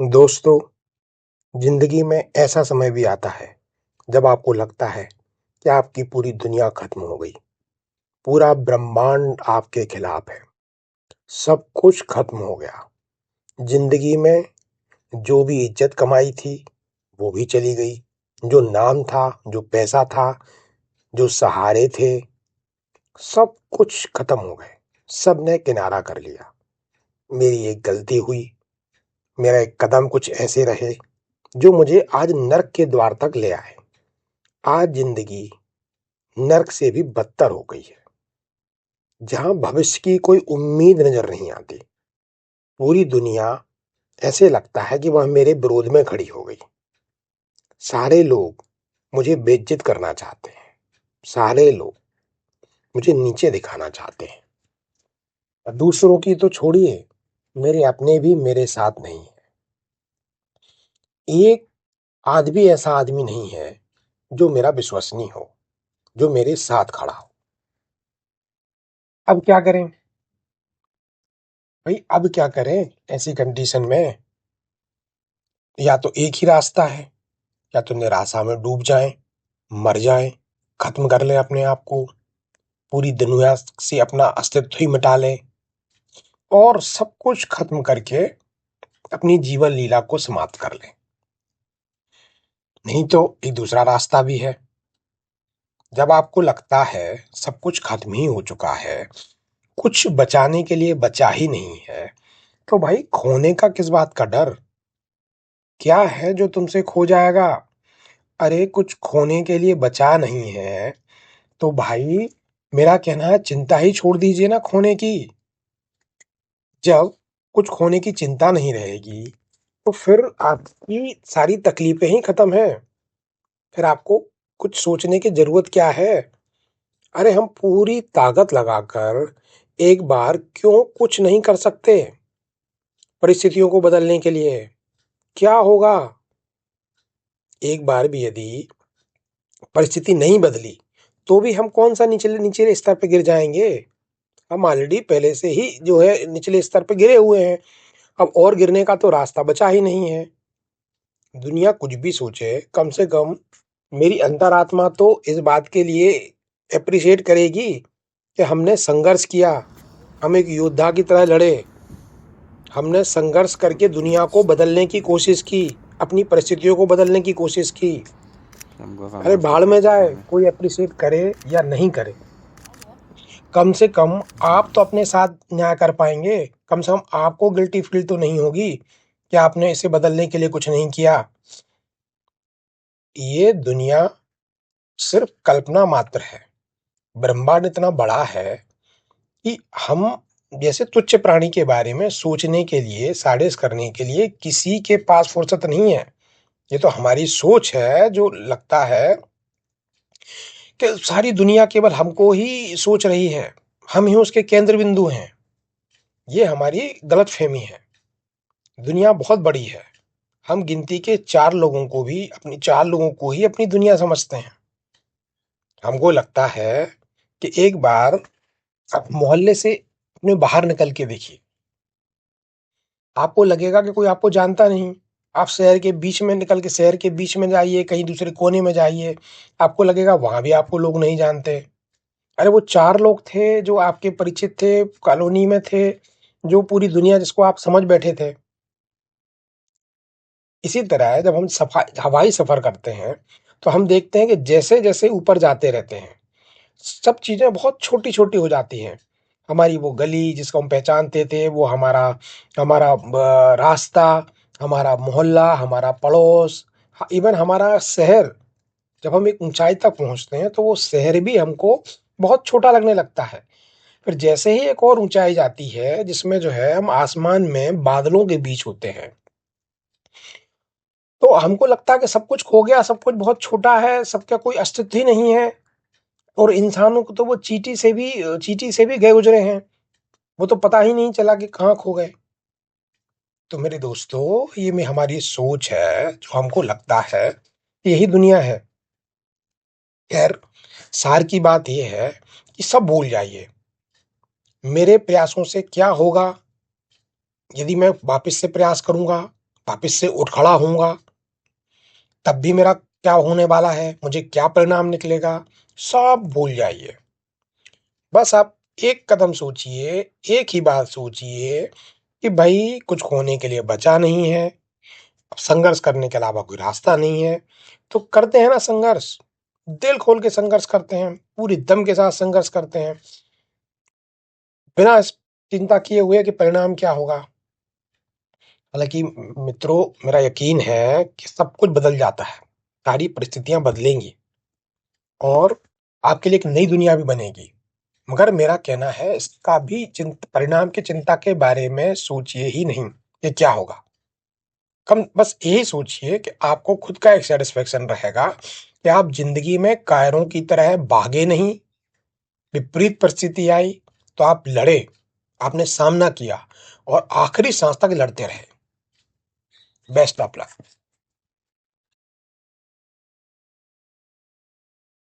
दोस्तों, जिंदगी में ऐसा समय भी आता है जब आपको लगता है कि आपकी पूरी दुनिया खत्म हो गई। पूरा ब्रह्मांड आपके खिलाफ है। सब कुछ खत्म हो गया। जिंदगी में जो भी इज्जत कमाई थी वो भी चली गई। जो नाम था, जो पैसा था, जो सहारे थे, सब कुछ खत्म हो गए। सबने किनारा कर लिया। मेरी एक गलती हुई। मेरा एक कदम कुछ ऐसे रहे जो मुझे आज नर्क के द्वार तक ले आए। आज जिंदगी नर्क से भी बदतर हो गई है, जहां भविष्य की कोई उम्मीद नजर नहीं आती। पूरी दुनिया ऐसे लगता है कि वह मेरे विरोध में खड़ी हो गई। सारे लोग मुझे बेइज्जत करना चाहते हैं। सारे लोग मुझे नीचे दिखाना चाहते हैं। और दूसरों की तो छोड़िए, मेरे अपने भी मेरे साथ नहीं है। एक आदमी ऐसा आदमी नहीं है जो मेरा विश्वसनीय हो, जो मेरे साथ खड़ा हो। अब क्या करें भाई? अब क्या करें ऐसी कंडीशन में? या तो एक ही रास्ता है, या तो निराशा में डूब जाएं, मर जाएं, खत्म कर लें अपने आप को, पूरी दुनिया से अपना अस्तित्व ही मिटा लें और सब कुछ खत्म करके अपनी जीवन लीला को समाप्त कर लें। नहीं तो एक दूसरा रास्ता भी है। जब आपको लगता है सब कुछ खत्म ही हो चुका है, कुछ बचाने के लिए बचा ही नहीं है, तो भाई खोने का किस बात का डर? क्या है जो तुमसे खो जाएगा? अरे कुछ खोने के लिए बचा नहीं है तो भाई मेरा कहना है चिंता ही छोड़ दीजिए ना खोने की। जब कुछ खोने की चिंता नहीं रहेगी तो फिर आपकी सारी तकलीफें ही खत्म है। फिर आपको कुछ सोचने की जरूरत क्या है? अरे हम पूरी ताकत लगाकर एक बार क्यों कुछ नहीं कर सकते परिस्थितियों को बदलने के लिए? क्या होगा एक बार भी यदि परिस्थिति नहीं बदली? तो भी हम कौन सा निचले निचले स्तर पे गिर जाएंगे? हम ऑलरेडी पहले से ही जो है निचले स्तर पे गिरे हुए हैं। अब और गिरने का तो रास्ता बचा ही नहीं है। दुनिया कुछ भी सोचे, कम से कम मेरी अंतरात्मा तो इस बात के लिए अप्रिशिएट करेगी कि हमने संघर्ष किया, हम एक योद्धा की तरह लड़े, हमने संघर्ष करके दुनिया को बदलने की कोशिश की, अपनी परिस्थितियों को बदलने की कोशिश की। अरे भाड़ में जाए, कोई अप्रिशिएट करे या नहीं करे, कम से कम आप तो अपने साथ न्याय कर पाएंगे। कम से कम आपको गिल्टी फील तो नहीं होगी कि आपने इसे बदलने के लिए कुछ नहीं किया। ये दुनिया सिर्फ कल्पना मात्र है। ब्रह्मांड इतना बड़ा है कि हम जैसे तुच्छ प्राणी के बारे में सोचने के लिए, साजिश करने के लिए किसी के पास फुर्सत नहीं है। ये तो हमारी सोच है जो लगता है कि सारी दुनिया केवल हमको ही सोच रही है, हम ही उसके केंद्र बिंदु हैं। ये हमारी गलतफहमी है। दुनिया बहुत बड़ी है। हम गिनती के चार लोगों को ही अपनी दुनिया समझते हैं। हमको लगता है कि एक बार आप मोहल्ले से अपने बाहर निकल के देखिए, आपको लगेगा कि कोई आपको जानता नहीं। आप शहर के बीच में निकल के शहर के बीच में जाइए, कहीं दूसरे कोने में जाइए, आपको लगेगा वहां भी आपको लोग नहीं जानते। अरे वो चार लोग थे जो आपके परिचित थे, कॉलोनी में थे, जो पूरी दुनिया जिसको आप समझ बैठे थे। इसी तरह जब हम हवाई सफर करते हैं तो हम देखते हैं कि जैसे जैसे ऊपर जाते रहते हैं सब चीजें बहुत छोटी छोटी हो जाती हैं। हमारी वो गली जिसको हम पहचानते थे, वो हमारा हमारा रास्ता, हमारा मोहल्ला, हमारा पड़ोस, इवन हमारा शहर, जब हम एक ऊंचाई तक पहुंचते हैं तो वो शहर भी हमको बहुत छोटा लगने लगता है। फिर जैसे ही एक और ऊंचाई जाती है जिसमें जो है हम आसमान में बादलों के बीच होते हैं, तो हमको लगता है कि सब कुछ खो गया, सब कुछ बहुत छोटा है, सबका कोई अस्तित्व ही नहीं है। और इंसानों को तो वो चींटी से भी गए गुजरे हैं, वो तो पता ही नहीं चला कि कहाँ खो गए। तो मेरे दोस्तों, ये में हमारी सोच है जो हमको लगता है कि यही दुनिया है। खैर, सार की बात यह है कि सब भूल जाइए। मेरे प्रयासों से क्या होगा? यदि मैं वापस से प्रयास करूंगा वापस से उठ खड़ा होऊँगा, तब भी मेरा क्या होने वाला है, मुझे क्या परिणाम निकलेगा, सब भूल जाइए। बस आप एक कदम सोचिए, एक ही बात सोचिए कि भई कुछ खोने के लिए बचा नहीं है, अब संघर्ष करने के अलावा कोई रास्ता नहीं है, तो करते हैं ना संघर्ष। दिल खोल के संघर्ष करते हैं, पूरे दम के साथ संघर्ष करते हैं, बिना इस चिंता किए हुए कि परिणाम क्या होगा। हालाँकि मित्रों, मेरा यकीन है कि सब कुछ बदल जाता है, सारी परिस्थितियाँ बदलेंगी और आपके लिए एक नई दुनिया भी बनेगी। मगर मेरा कहना है इसका भी परिणाम की चिंता के बारे में सोचिए ही नहीं कि क्या होगा। कम बस यही सोचिए कि आपको खुद का एक सैटिस्फैक्शन रहेगा कि आप ज़िंदगी में कायरों की तरह भागे नहीं, विपरीत परिस्थिति आई तो आप लड़े, आपने सामना किया और आखिरी सांस तक लड़ते रहे। Best of luck.